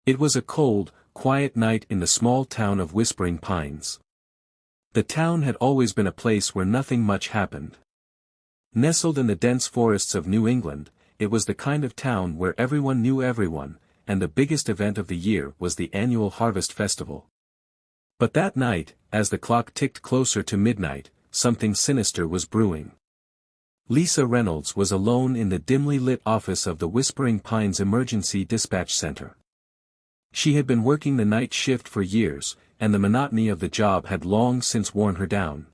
It was a cold, quiet night in the small town of Whispering Pines. The town had always been a place where nothing much happened. Nestled in the dense forests of New England, it was the kind of town where everyone knew everyone, and the biggest event of the year was the annual Harvest Festival. But that night, as the clock ticked closer to midnight, something sinister was brewing. Lisa Reynolds was alone in the dimly lit office of the Whispering Pines Emergency Dispatch Center. She had been working the night shift for years, and the monotony of the job had long since worn her down.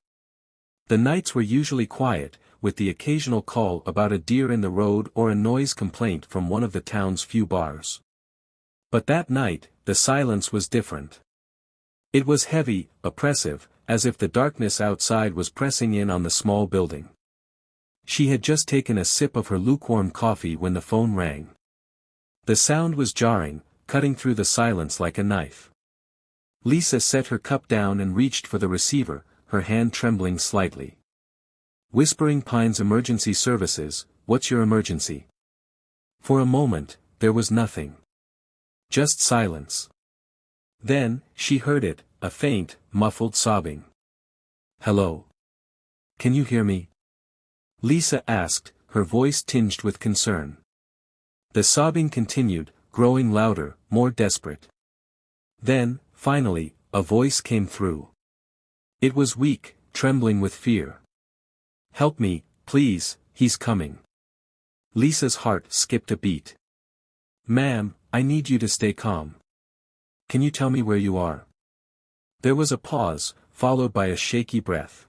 The nights were usually quiet, with the occasional call about a deer in the road or a noise complaint from one of the town's few bars. But that night, the silence was different. It was heavy, oppressive, as if the darkness outside was pressing in on the small building. She had just taken a sip of her lukewarm coffee when the phone rang. The sound was jarring, cutting through the silence like a knife. Lisa set her cup down and reached for the receiver, her hand trembling slightly. Whispering Pines Emergency Services, what's your emergency? For a moment, there was nothing. Just silence. Then, she heard it, a faint, muffled sobbing. Hello? Can you hear me? Lisa asked, her voice tinged with concern. The sobbing continued, growing louder, more desperate. Then, finally, a voice came through. It was weak, trembling with fear. Help me, please, he's coming. Lisa's heart skipped a beat. Ma'am, I need you to stay calm. Can you tell me where you are? There was a pause, followed by a shaky breath.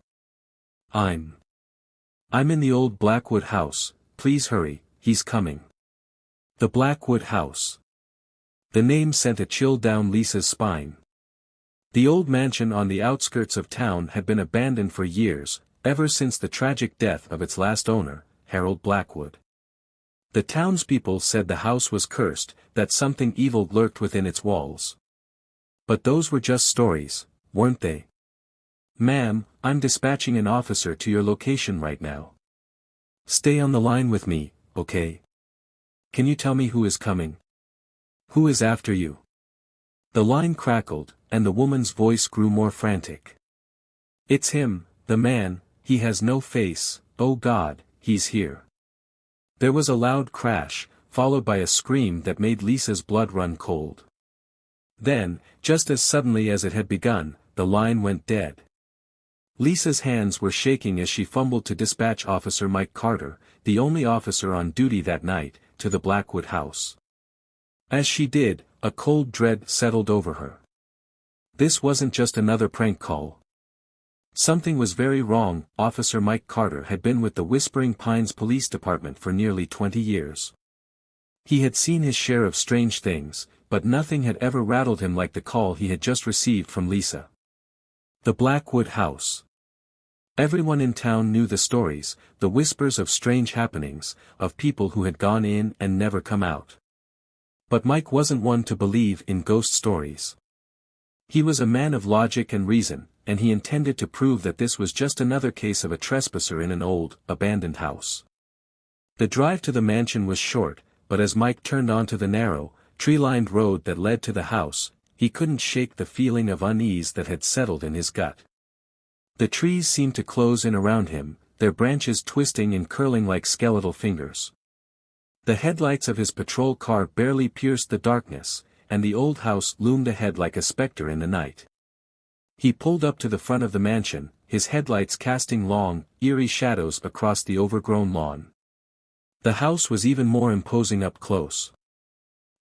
I'm in the old Blackwood house, please hurry, he's coming. The Blackwood house. The name sent a chill down Lisa's spine. The old mansion on the outskirts of town had been abandoned for years, ever since the tragic death of its last owner, Harold Blackwood. The townspeople said the house was cursed, that something evil lurked within its walls. But those were just stories, weren't they? Ma'am, I'm dispatching an officer to your location right now. Stay on the line with me, okay? Can you tell me who is coming? Who is after you? The line crackled, and the woman's voice grew more frantic. It's him, the man, he has no face, oh God, he's here. There was a loud crash, followed by a scream that made Lisa's blood run cold. Then, just as suddenly as it had begun, the line went dead. Lisa's hands were shaking as she fumbled to dispatch Officer Mike Carter, the only officer on duty that night, to the Blackwood house. As she did, a cold dread settled over her. This wasn't just another prank call. Something was very wrong. Officer Mike Carter had been with the Whispering Pines Police Department for nearly 20 years. He had seen his share of strange things, but nothing had ever rattled him like the call he had just received from Lisa. The Blackwood house. Everyone in town knew the stories, the whispers of strange happenings, of people who had gone in and never come out. But Mike wasn't one to believe in ghost stories. He was a man of logic and reason, and he intended to prove that this was just another case of a trespasser in an old, abandoned house. The drive to the mansion was short, but as Mike turned onto the narrow, tree-lined road that led to the house, he couldn't shake the feeling of unease that had settled in his gut. The trees seemed to close in around him, their branches twisting and curling like skeletal fingers. The headlights of his patrol car barely pierced the darkness, and the old house loomed ahead like a specter in the night. He pulled up to the front of the mansion, his headlights casting long, eerie shadows across the overgrown lawn. The house was even more imposing up close.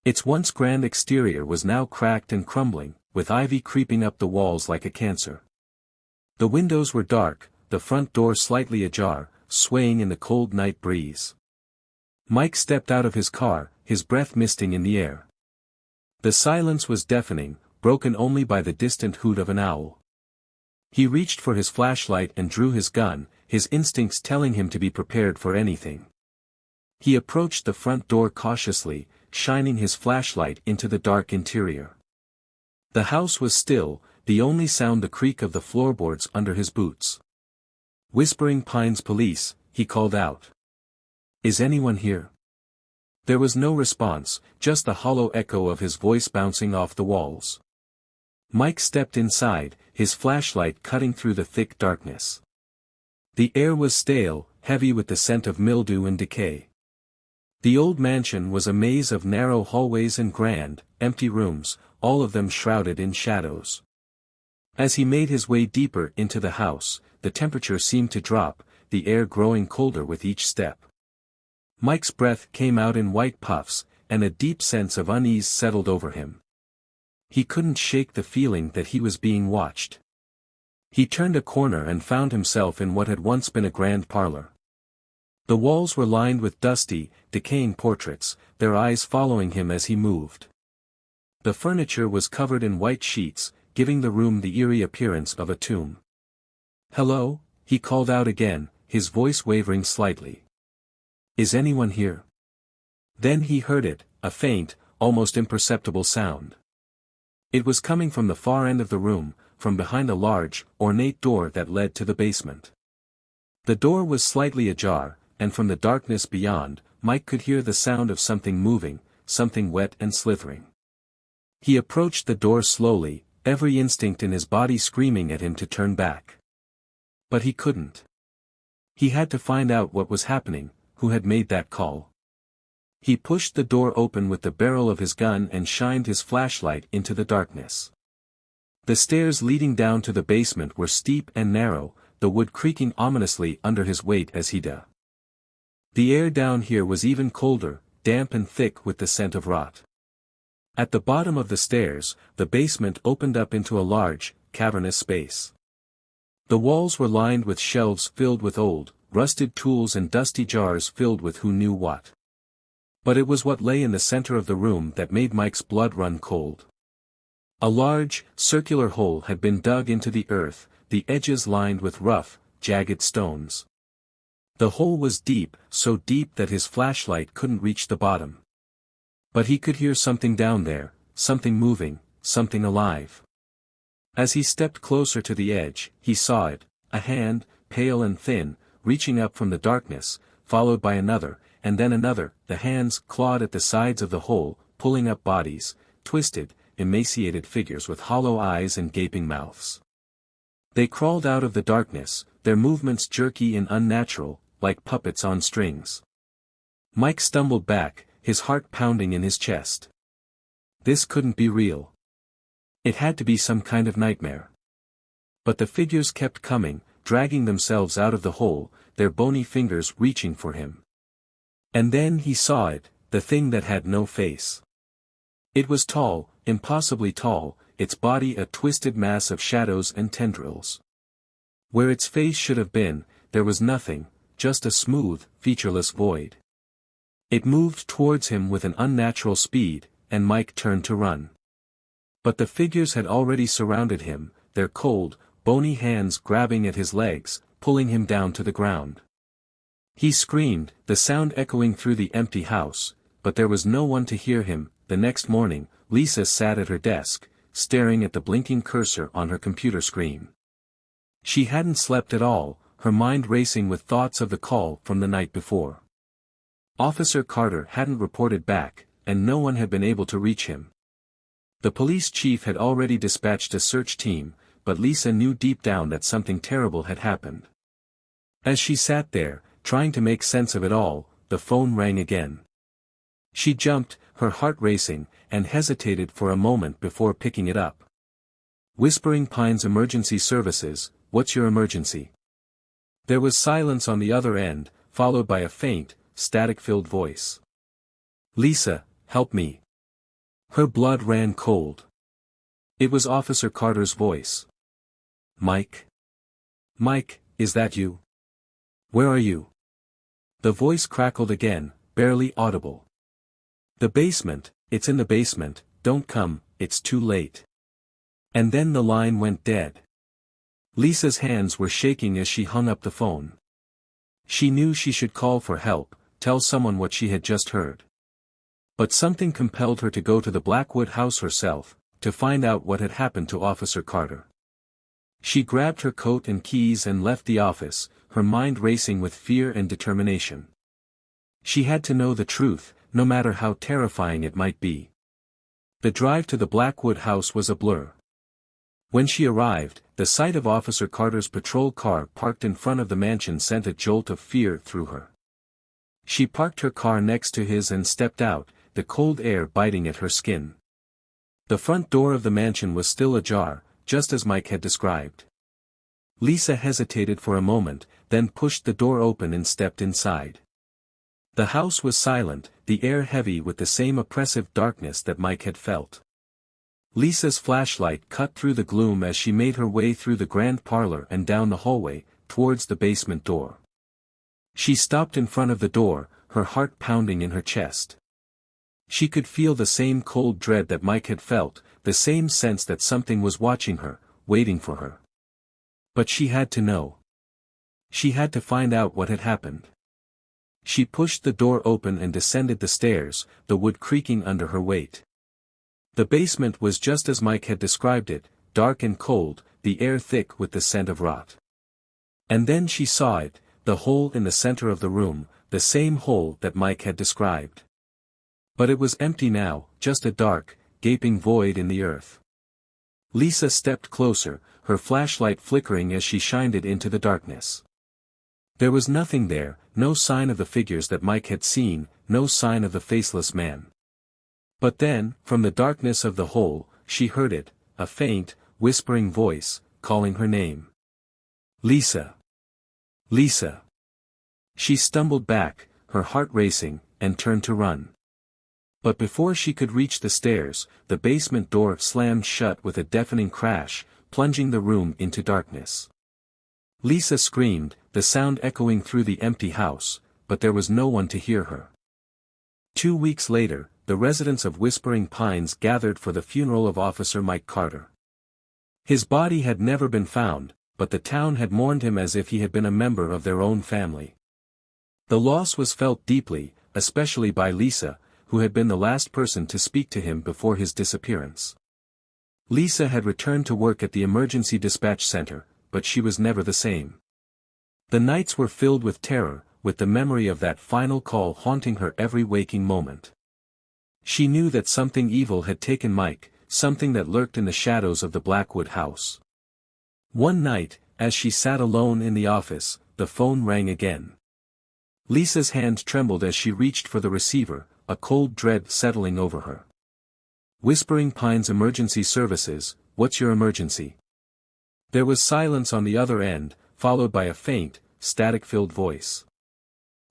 Its once grand exterior was now cracked and crumbling, with ivy creeping up the walls like a cancer. The windows were dark, the front door slightly ajar, swaying in the cold night breeze. Mike stepped out of his car, his breath misting in the air. The silence was deafening, broken only by the distant hoot of an owl. He reached for his flashlight and drew his gun, his instincts telling him to be prepared for anything. He approached the front door cautiously, shining his flashlight into the dark interior. The house was still, the only sound the creak of the floorboards under his boots. Whispering Pines Police, he called out. Is anyone here? There was no response, just the hollow echo of his voice bouncing off the walls. Mike stepped inside, his flashlight cutting through the thick darkness. The air was stale, heavy with the scent of mildew and decay. The old mansion was a maze of narrow hallways and grand, empty rooms, all of them shrouded in shadows. As he made his way deeper into the house, the temperature seemed to drop, the air growing colder with each step. Mike's breath came out in white puffs, and a deep sense of unease settled over him. He couldn't shake the feeling that he was being watched. He turned a corner and found himself in what had once been a grand parlor. The walls were lined with dusty, decaying portraits, their eyes following him as he moved. The furniture was covered in white sheets, giving the room the eerie appearance of a tomb. "Hello?" he called out again, his voice wavering slightly. "Is anyone here?" Then he heard it, a faint, almost imperceptible sound. It was coming from the far end of the room, from behind a large, ornate door that led to the basement. The door was slightly ajar, and from the darkness beyond, Mike could hear the sound of something moving, something wet and slithering. He approached the door slowly, every instinct in his body screaming at him to turn back. But he couldn't. He had to find out what was happening, who had made that call. He pushed the door open with the barrel of his gun and shined his flashlight into the darkness. The stairs leading down to the basement were steep and narrow, the wood creaking ominously under his weight as he did. The air down here was even colder, damp and thick with the scent of rot. At the bottom of the stairs, the basement opened up into a large, cavernous space. The walls were lined with shelves filled with old, rusted tools and dusty jars filled with who knew what. But it was what lay in the center of the room that made Mike's blood run cold. A large, circular hole had been dug into the earth, the edges lined with rough, jagged stones. The hole was deep, so deep that his flashlight couldn't reach the bottom. But he could hear something down there, something moving, something alive. As he stepped closer to the edge, he saw it, a hand, pale and thin, reaching up from the darkness, followed by another, and then another. The hands clawed at the sides of the hole, pulling up bodies, twisted, emaciated figures with hollow eyes and gaping mouths. They crawled out of the darkness, their movements jerky and unnatural, like puppets on strings. Mike stumbled back, his heart pounding in his chest. This couldn't be real. It had to be some kind of nightmare. But the figures kept coming, dragging themselves out of the hole, their bony fingers reaching for him. And then he saw it, the thing that had no face. It was tall, impossibly tall, its body a twisted mass of shadows and tendrils. Where its face should have been, there was nothing, just a smooth, featureless void. It moved towards him with an unnatural speed, and Mike turned to run. But the figures had already surrounded him, their cold, bony hands grabbing at his legs, pulling him down to the ground. He screamed, the sound echoing through the empty house, but there was no one to hear him. The next morning, Lisa sat at her desk, staring at the blinking cursor on her computer screen. She hadn't slept at all, her mind racing with thoughts of the call from the night before. Officer Carter hadn't reported back, and no one had been able to reach him. The police chief had already dispatched a search team, but Lisa knew deep down that something terrible had happened. As she sat there, trying to make sense of it all, the phone rang again. She jumped, her heart racing, and hesitated for a moment before picking it up. Whispering Pines Emergency Services, what's your emergency? There was silence on the other end, followed by a faint, static-filled voice. Lisa, help me. Her blood ran cold. It was Officer Carter's voice. Mike? Mike, is that you? Where are you? The voice crackled again, barely audible. The basement, it's in the basement, don't come, it's too late. And then the line went dead. Lisa's hands were shaking as she hung up the phone. She knew she should call for help, tell someone what she had just heard. But something compelled her to go to the Blackwood house herself, to find out what had happened to Officer Carter. She grabbed her coat and keys and left the office, her mind racing with fear and determination. She had to know the truth, no matter how terrifying it might be. The drive to the Blackwood house was a blur. When she arrived, the sight of Officer Carter's patrol car parked in front of the mansion sent a jolt of fear through her. She parked her car next to his and stepped out, the cold air biting at her skin. The front door of the mansion was still ajar, just as Mike had described. Lisa hesitated for a moment, then pushed the door open and stepped inside. The house was silent, the air heavy with the same oppressive darkness that Mike had felt. Lisa's flashlight cut through the gloom as she made her way through the grand parlor and down the hallway, towards the basement door. She stopped in front of the door, her heart pounding in her chest. She could feel the same cold dread that Mike had felt, the same sense that something was watching her, waiting for her. But she had to know. She had to find out what had happened. She pushed the door open and descended the stairs, the wood creaking under her weight. The basement was just as Mike had described it, dark and cold, the air thick with the scent of rot. And then she saw it, the hole in the center of the room, the same hole that Mike had described. But it was empty now, just a dark, gaping void in the earth. Lisa stepped closer, her flashlight flickering as she shined it into the darkness. There was nothing there, no sign of the figures that Mike had seen, no sign of the faceless man. But then, from the darkness of the hole, she heard it, a faint, whispering voice, calling her name. Lisa. Lisa. She stumbled back, her heart racing, and turned to run. But before she could reach the stairs, the basement door slammed shut with a deafening crash, plunging the room into darkness. Lisa screamed, the sound echoing through the empty house, but there was no one to hear her. 2 weeks later, the residents of Whispering Pines gathered for the funeral of Officer Mike Carter. His body had never been found, but the town had mourned him as if he had been a member of their own family. The loss was felt deeply, especially by Lisa, who had been the last person to speak to him before his disappearance. Lisa had returned to work at the emergency dispatch center, but she was never the same. The nights were filled with terror, with the memory of that final call haunting her every waking moment. She knew that something evil had taken Mike, something that lurked in the shadows of the Blackwood house. One night, as she sat alone in the office, the phone rang again. Lisa's hand trembled as she reached for the receiver, a cold dread settling over her. Whispering Pines Emergency Services, what's your emergency? There was silence on the other end, followed by a faint, static-filled voice.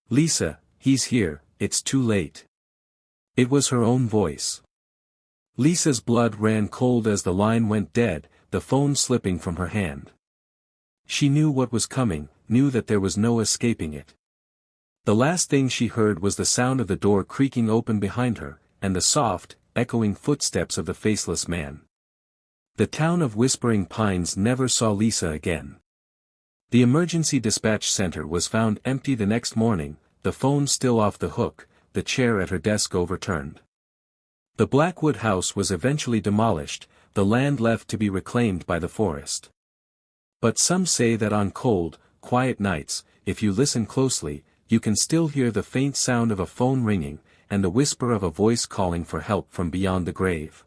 Lisa, he's here, it's too late. It was her own voice. Lisa's blood ran cold as the line went dead, the phone slipping from her hand. She knew what was coming, knew that there was no escaping it. The last thing she heard was the sound of the door creaking open behind her, and the soft, echoing footsteps of the faceless man. The town of Whispering Pines never saw Lisa again. The emergency dispatch center was found empty the next morning, the phone still off the hook, the chair at her desk overturned. The Blackwood house was eventually demolished, the land left to be reclaimed by the forest. But some say that on cold, quiet nights, if you listen closely, you can still hear the faint sound of a phone ringing, and the whisper of a voice calling for help from beyond the grave.